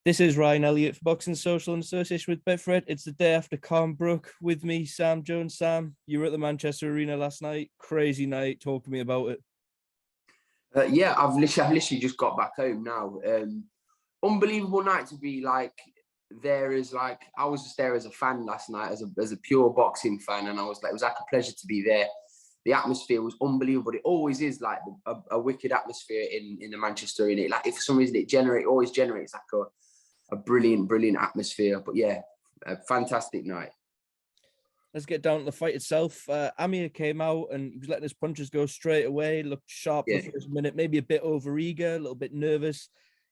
This is Ryan Elliott for Boxing Social in association with Betfred. It's the day after Brook. With me, Sam Jones. Sam, you were at the Manchester Arena last night. Crazy night. Talk to me about it. Yeah, I've literally just got back home now. Unbelievable night to be there as I was just there as a fan last night, as a pure boxing fan, and it was like a pleasure to be there. The atmosphere was unbelievable. It always is like a wicked atmosphere in the Manchester Arena. Like, if for some reason it always generates like a brilliant atmosphere. But yeah, a fantastic night. Let's get down to the fight itself. Amir came out and he was letting his punches go straight away. Looked sharp for the first minute, maybe a bit overeager, a little bit nervous.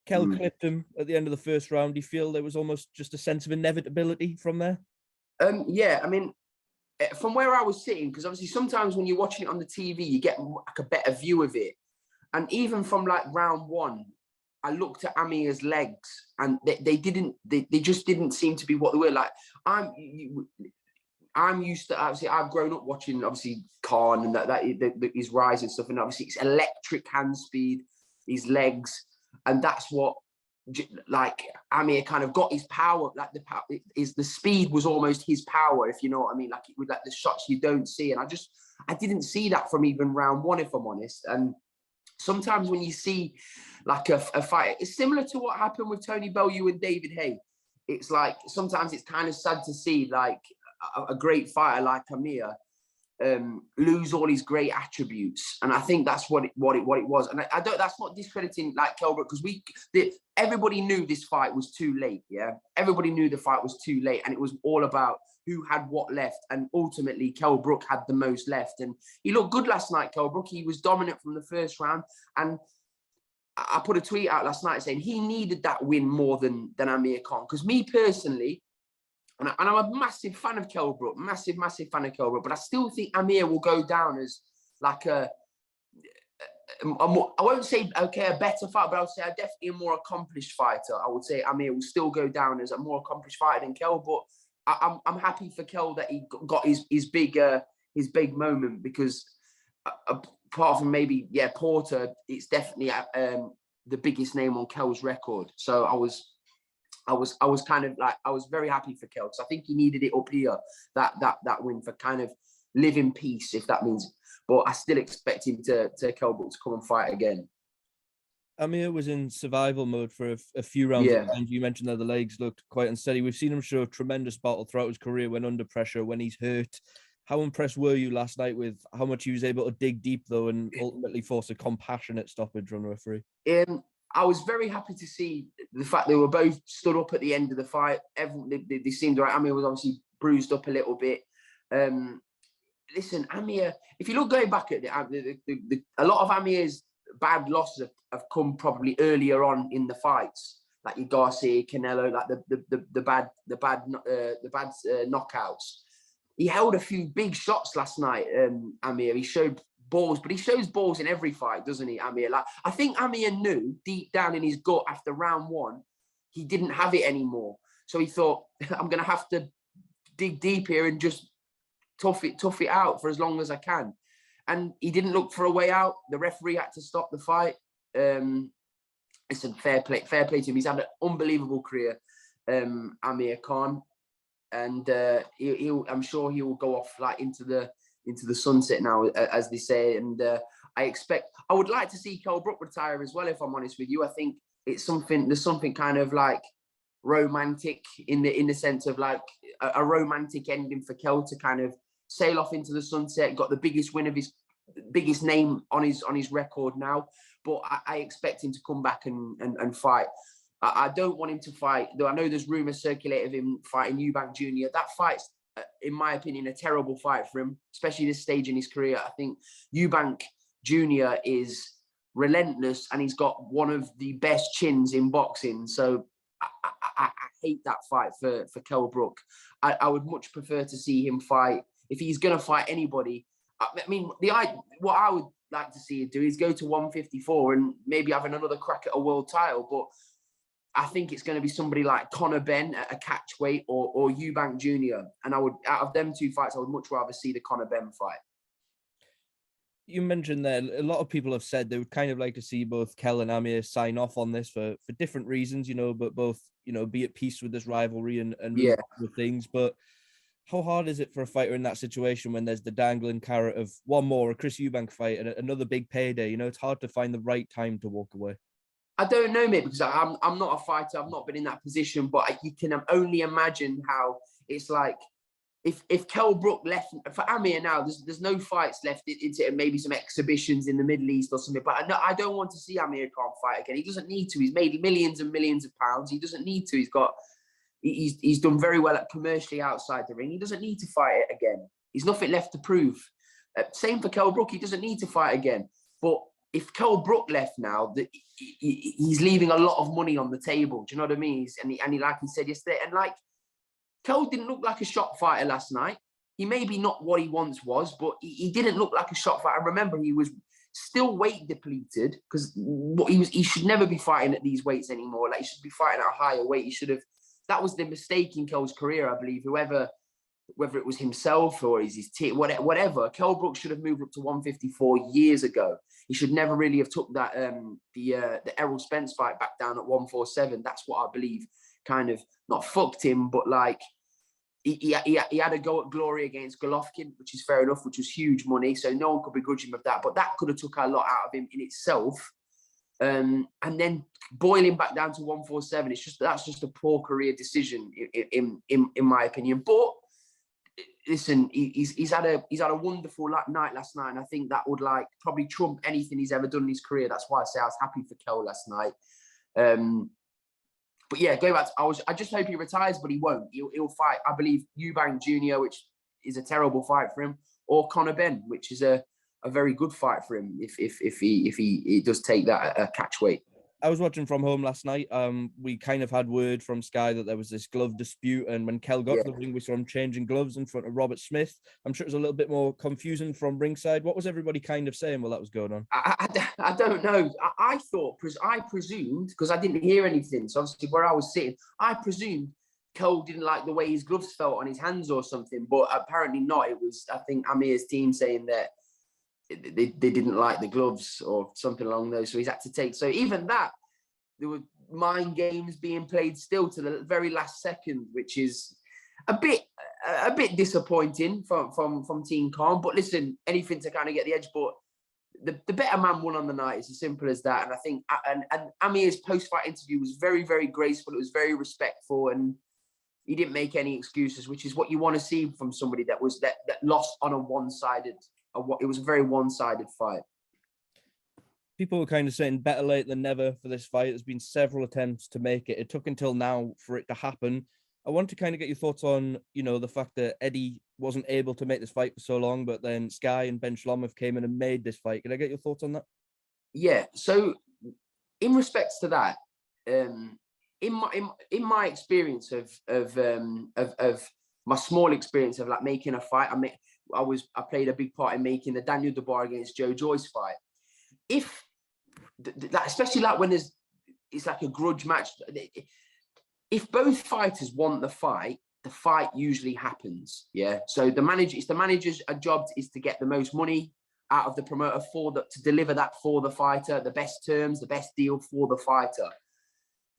Kel clipped him at the end of the first round. Do you feel there was almost just a sense of inevitability from there? Yeah, I mean, from where I was sitting, because obviously sometimes when you're watching it on the TV, you get like a better view of it. And even from like round one, I looked at Amir's legs, and they just didn't seem to be what they were. Like, I'm used to, obviously, I've grown up watching, obviously, Khan and that his rise and stuff, and obviously it's electric hand speed, his legs, and that's what, like, Amir kind of got his power. Like, the speed was almost his power, if you know what I mean. Like, it was like the shots you don't see, and I didn't see that from even round one, if I'm honest. And sometimes when you see like a fight, it's similar to what happened with Tony Bellew and David Haye. It's like sometimes it's kind of sad to see like a great fighter like Amir lose all his great attributes, and I think that's what it was. And I don't. That's not discrediting like Kell Brook, because everybody knew this fight was too late. Yeah, everybody knew the fight was too late, and it was all about who had what left. And ultimately, Kell Brook had the most left, and he looked good last night. Kell Brook, he was dominant from the first round, and I put a tweet out last night saying he needed that win more than Amir Khan. Because me personally, and I'm a massive fan of Kell Brook, massive fan of Kell Brook, but I still think Amir will go down as like I won't say, okay, a better fighter, but I would say definitely a more accomplished fighter. I would say Amir will still go down as a more accomplished fighter than Kell, but I'm happy for Kell that he got his big moment, because apart from maybe, Porter, it's definitely the biggest name on Kell's record. So I was kind of like, I was very happy for Kell, because I think he needed it up here, that win, for kind of live in peace, if that means. But I still expect him to Kell Brook to come and fight again. Amir was in survival mode for a few rounds. Yeah. And you mentioned that the legs looked quite unsteady. We've seen him show tremendous battle throughout his career when under pressure, when he's hurt. How impressed were you last night with how much he was able to dig deep, though, and ultimately force a compassionate stoppage on the referee? I was very happy to see the fact they were both stood up at the end of the fight. They seemed right. Amir was obviously bruised up a little bit. Listen, Amir, if you look going back at a lot of Amir's bad losses have come probably earlier on in the fights, like your Garcia, Canelo, like the bad knockouts. He held a few big shots last night. Amir, he showed balls, but he shows balls in every fight, doesn't he, Amir? Like, I think Amir knew deep down in his gut after round one, he didn't have it anymore. So he thought, I'm going to have to dig deep here and just tough it out for as long as I can. And he didn't look for a way out. The referee had to stop the fight. Listen, fair play to him. He's had an unbelievable career, Amir Khan, and I'm sure he will go off like into the sunset now, as they say. And I would like to see Kell Brook retire as well, if I'm honest with you. I think there's something kind of like romantic in the sense of like a romantic ending for Kell to kind of sail off into the sunset, got the biggest win of his biggest name on his record now. But I expect him to come back and fight. I don't want him to fight, though I know there's rumors circulating of him fighting Eubank Jr. That fight's, in my opinion, a terrible fight for him, especially this stage in his career. I think Eubank Jr. is relentless, and he's got one of the best chins in boxing. So I hate that fight for Kell Brook. I would much prefer to see him fight, if he's going to fight anybody. I mean, what I would like to see him do is go to 154 and maybe have another crack at a world title. But I think it's going to be somebody like Conor Benn at a catchweight, or Eubank Jr. And out of them two fights, I would much rather see the Conor Benn fight. You mentioned there, a lot of people have said they would kind of like to see both Kell and Amir sign off on this for different reasons, but both, be at peace with this rivalry and move on with things. But how hard is it for a fighter in that situation when there's the dangling carrot of one more, a Chris Eubank fight and another big payday? It's hard to find the right time to walk away. I don't know, mate, because I'm not a fighter. I've not been in that position, but you can only imagine how it's like if Kell Brook left for Amir now. There's no fights left. It's maybe some exhibitions in the Middle East or something. But I don't want to see Amir Khan fight again. He doesn't need to. He's made millions and millions of pounds. He doesn't need to. He's done very well commercially outside the ring. He doesn't need to fight it again. He's nothing left to prove. Same for Kell Brook. He doesn't need to fight again. But if Kell Brook left now, he's leaving a lot of money on the table. Do you know what I mean? And he like he said yesterday, and like Kell didn't look like a shot fighter last night. He may be not what he once was, but he didn't look like a shot fighter. Remember, he was still weight depleted because he should never be fighting at these weights anymore. Like, he should be fighting at a higher weight. He should have. That was the mistake in Kell's career, I believe. Whether it was himself or his team, whatever, Kell Brook should have moved up to 154 years ago. He should never really have took that the Errol Spence fight back down at 147. That's what I believe kind of not fucked him, but like he had a go at Glory against Golovkin, which is fair enough, which was huge money, so no one could begrudge him of that. But that could have took a lot out of him in itself. And then boiling back down to 147, that's just a poor career decision in my opinion. But listen, he's had a wonderful night last night, and I think that would like probably trump anything he's ever done in his career. That's why I say I was happy for Kell last night. But yeah, go back. I just hope he retires, but he won't. He'll fight, I believe, Eubank Jr., which is a terrible fight for him, or Conor Benn, which is a very good fight for him if he does take that catch weight. I was watching from home last night. We kind of had word from Sky that there was this glove dispute, and when Kell got to the ring, we saw him changing gloves in front of Robert Smith. I'm sure it was a little bit more confusing from ringside. What was everybody kind of saying while that was going on? I don't know. I presumed, because I didn't hear anything, so obviously where I was sitting, I presumed Kell didn't like the way his gloves felt on his hands or something, but apparently not. It was, I think, Amir's team saying that they didn't like the gloves or something along those, so he's had to take. So even that, there were mind games being played still to the very last second, which is a bit disappointing from Team Khan. But listen, anything to kind of get the edge. But the better man won on the night. It's as simple as that. And I think and Amir's post-fight interview was very, very graceful. It was very respectful, and he didn't make any excuses, which is what you want to see from somebody that lost on a one-sided. It was a very one-sided fight. People were kind of saying better late than never for this fight. There's been several attempts to make it. It took until now for it to happen. I want to kind of get your thoughts on, the fact that Eddie wasn't able to make this fight for so long, but then Sky and Ben Shalom have came in and made this fight. Can I get your thoughts on that? Yeah. So in respects to that, in my experience of my small experience of like making a fight, I played a big part in making the Daniel Dubois against Joe Joyce fight. Especially like when it's like a grudge match. If both fighters want the fight usually happens. Yeah. So it's the manager's job is to get the most money out of the promoter to deliver that for the fighter, the best terms, the best deal for the fighter.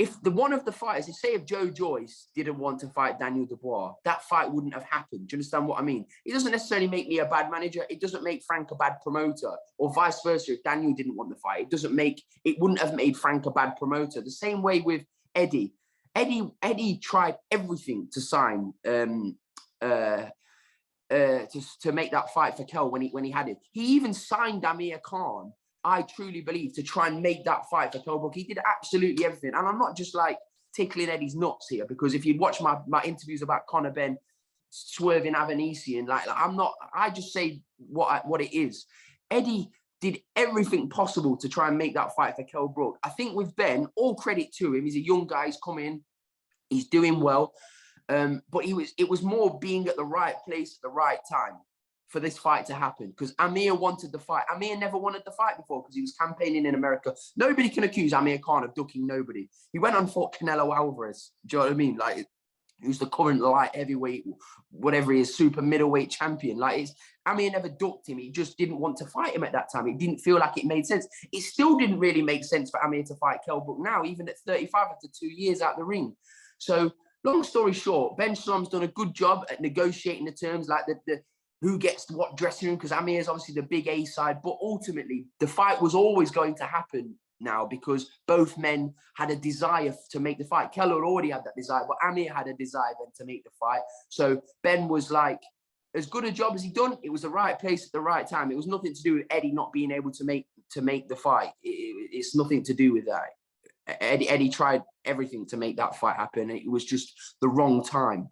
If one of the fighters, if Joe Joyce didn't want to fight Daniel Dubois, that fight wouldn't have happened. Do you understand what I mean? It doesn't necessarily make me a bad manager. It doesn't make Frank a bad promoter, or vice versa. If Daniel didn't want the fight, it wouldn't have made Frank a bad promoter. The same way with Eddie. Eddie tried everything to sign to make that fight for Kell when he had it. He even signed Amir Khan, I truly believe, to try and make that fight for Kell Brook. He did absolutely everything. And I'm not just like tickling Eddie's nuts here, because if you'd watch my interviews about Conor Benn swerving Avanesian, I just say what it is. Eddie did everything possible to try and make that fight for Kell Brook. I think with Ben, all credit to him. He's a young guy, he's come in, he's doing well. But it was more being at the right place at the right time for this fight to happen, because Amir wanted the fight. Amir never wanted the fight before because he was campaigning in America. Nobody can accuse Amir Khan of ducking nobody. He went on fought Canelo Alvarez. Do you know what I mean? Like, who's the current light heavyweight, whatever he is, super middleweight champion. Like, Amir never ducked him. He just didn't want to fight him at that time. It didn't feel like it made sense. It still didn't really make sense for Amir to fight Kell Brook now, even at 35 after 2 years out the ring. So long story short, Ben Shalom's done a good job at negotiating the terms, like the who gets what dressing room, because Amir is obviously the big A side, but ultimately the fight was always going to happen now because both men had a desire to make the fight. Keller already had that desire, but Amir had a desire then to make the fight. So Ben was like, as good a job as he done, it was the right place at the right time. It was nothing to do with Eddie not being able to make the fight. It's nothing to do with that. Eddie tried everything to make that fight happen. It was just the wrong time.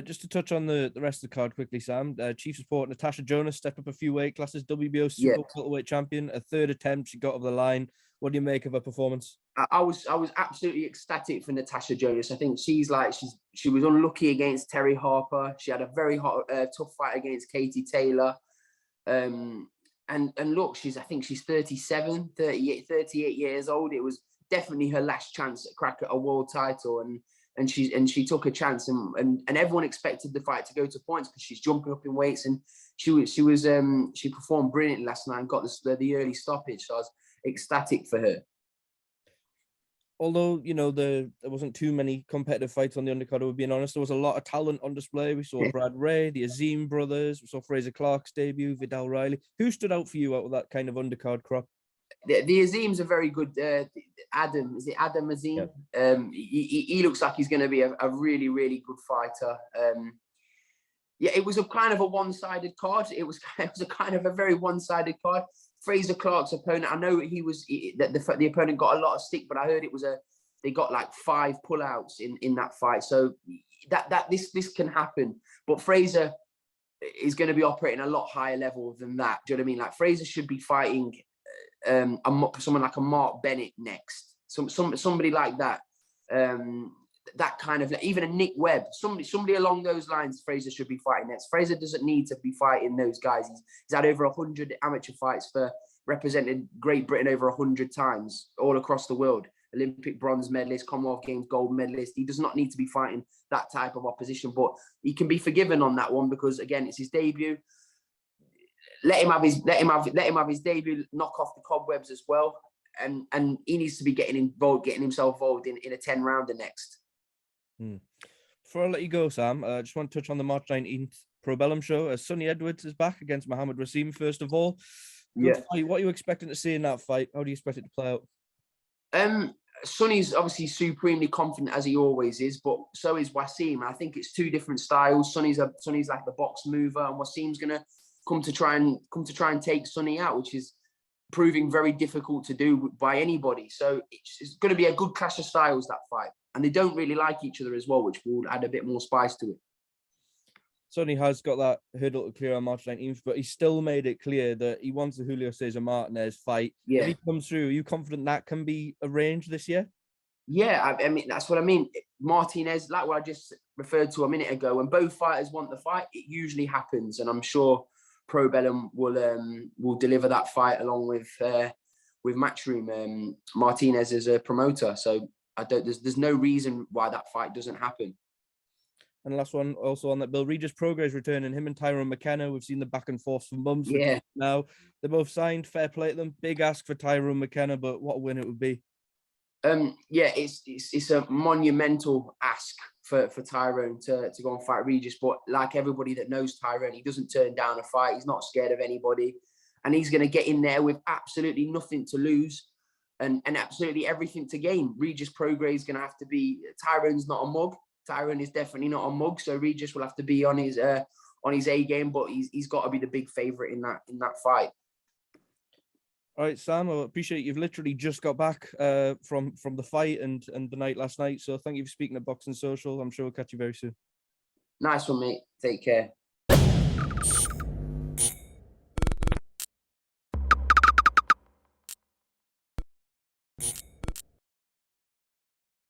Just to touch on the rest of the card quickly, Sam. Chief support Natasha Jonas stepped up a few weight classes, WBO super welterweight champion, a third attempt, she got over the line. What do you make of her performance? I was absolutely ecstatic for Natasha Jonas. I think she was unlucky against Terry Harper. She had a very tough fight against Katie Taylor. And look, I think she's 38 years old. It was definitely her last chance at crack at a world title, and she took a chance, and everyone expected the fight to go to points because she's jumping up in weights, and she performed brilliantly last night and got the early stoppage. So I was ecstatic for her. Although, you know, there wasn't too many competitive fights on the undercard, we're being honest, there was a lot of talent on display. We saw Brad Ray, the Azim brothers, we saw Fraser Clark's debut, Vidal Riley. Who stood out for you out of that kind of undercard crop? The Azim's a very good Adam. Is it Adam Azim? Yeah. He looks like he's going to be a really, really good fighter. Yeah, it was a kind of a one-sided card. It was a kind of a very one-sided card. Fraser Clark's opponent, I know the opponent got a lot of stick, but I heard they got like 5 pullouts in that fight. So this can happen. But Fraser is going to be operating a lot higher level than that. Do you know what I mean? Like, Fraser should be fighting someone like a Mark Bennett next, somebody like that, that kind of, even a Nick Webb, somebody along those lines. Fraser should be fighting next. Fraser doesn't need to be fighting those guys. He's had over 100 amateur fights for represented Great Britain over 100 times all across the world. Olympic bronze medalist, Commonwealth Games gold medalist. He does not need to be fighting that type of opposition, but he can be forgiven on that one because, again, it's his debut. Let him have his debut, knock off the cobwebs as well, and he needs to be getting himself involved in a 10-rounder next. Before I let you go, Sam, I just want to touch on the March 19th Pro Bellum show. Sonny Edwards is back against Mohammed Wasim. First of all, fight. What are you expecting to see in that fight? How do you expect it to play out? Sonny's obviously supremely confident, as he always is, but so is Wasim. I think it's 2 different styles. Sonny's like the box mover, and Wasim's gonna come to try and take Sonny out, which is proving very difficult to do by anybody. So it's going to be a good clash of styles, that fight, and they don't really like each other as well, which will add a bit more spice to it. Sonny has got that hurdle to clear on March 19th, but he still made it clear that he wants the Julio Cesar Martinez fight. Yeah. If he comes through, are you confident that can be arranged this year? Yeah, I mean, that's what I mean. Martinez, like what I just referred to a minute ago, when both fighters want the fight, it usually happens, and I'm sure Pro Bellum will deliver that fight along with Matchroom. Martinez is a promoter, so there's no reason why that fight doesn't happen. And the last one, also on that bill, Regis Progress returning, him and Tyrone McKenna. We've seen the back and forth for months. Yeah. Now they're both signed. Fair play to them. Big ask for Tyrone McKenna, but what a win it would be. Yeah, it's a monumental ask for Tyrone to go and fight Regis. But like everybody that knows Tyrone, he doesn't turn down a fight. He's not scared of anybody, and he's going to get in there with absolutely nothing to lose and absolutely everything to gain. Regis Progress is going to have to be. Tyrone's not a mug. Tyrone is definitely not a mug, so Regis will have to be on his A game, but he's got to be the big favourite in that fight. All right, Sam, I appreciate you've literally just got back from the fight and the night last night. So thank you for speaking at Boxing Social. I'm sure we'll catch you very soon. Nice one, mate. Take care.